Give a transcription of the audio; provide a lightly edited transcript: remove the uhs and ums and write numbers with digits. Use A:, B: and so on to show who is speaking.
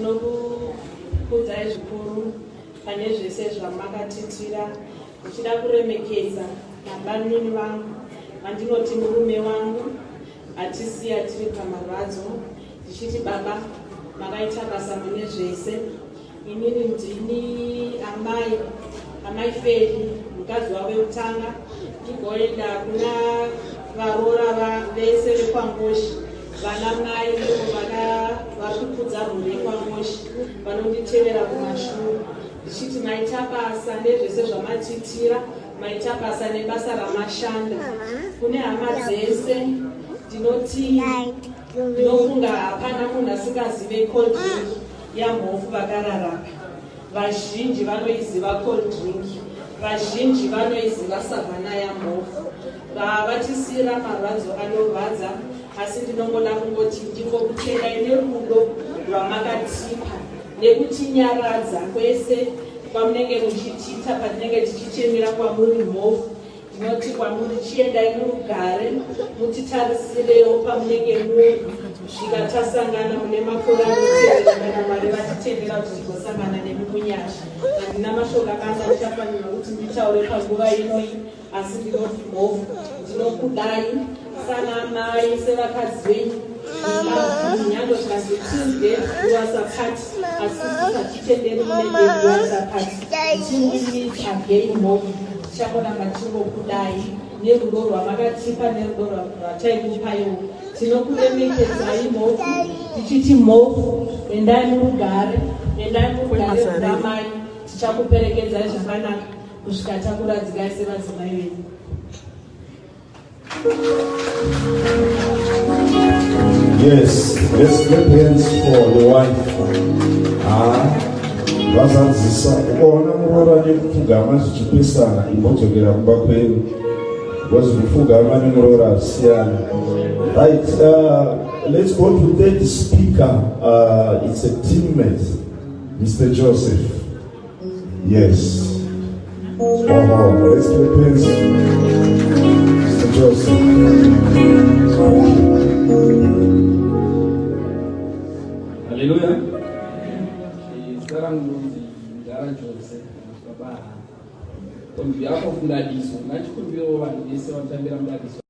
A: Tinokukudzai zvikuru pane zvese zvamakatitira, ndichida kuremekedza nabanini vangu vandinoti murume wangu atisiya tiri pamarwadzo, ndichiti baba makaita basa mune zvese. Inini ndini amai Feri, mukadzi wavo wekutanga, ndigoenda kuna varora vese vekwangoshi, vana mai vari kukudza rure kwangoshi, vanonditevera kumashure, ndichiti maita basa nezvese zvamatitira, maita basa nebasa ramashanda. Kune hama dzese ndinofunga hapana munhu asingazive cold drink yaMhofu vakararama. Vazhinji vanoiziva cold drink, vazhinji vanoiziva savana yaMhofu. Vatisira marwadzo anorwadza, asi ndinongoda kungoti ndingokutendai nerudo rwamakatipa nekutinyaradza kwese kwamunenge muchitiita patinenge tichichemera kwamuri Mhofu. Ndinoti kwamuri chiendai murugare, mutitarisirewo pamunenge muri, svika tasangana mune makore anotevera kana Mwari vatitendera kuti tigosangana nemi munyasha. Handina mashoko akanga ndichafanira kuti nditaure panguva inoi, asi ndinoti Mhofu ndinokudai sana mai sevakadzi venyu. Nyando zvikanzi TUNZ was apart, asi tisachitenderi mune dengu was apart. TUNZ again Mhofu. Chakonanga tingokudai nerudo rwamakatipa nerudo rwataikupayo. Tinokuremekedzai Mhofu, tichiti Mhofu endai murugare, endai murugare ramai, tichakuperekedzai zvakanaka kusvika takuradzikai sevadzimai venyu.
B: Yes, let's clap hands for the wife. Vazadzisa kuona murora nekupfugama zvichipesana imodzokera kumba kwenu, because kupfugama nemurora asiyana. Right, let's go to third speaker. It's a teammate, Mr. Joseph. Yes. Wow, let's clap hands, Mr. Joseph.
C: Hallelujah. On behalf of Mukadzi, nachikumbira vanhu vese vanotambira Mukadzi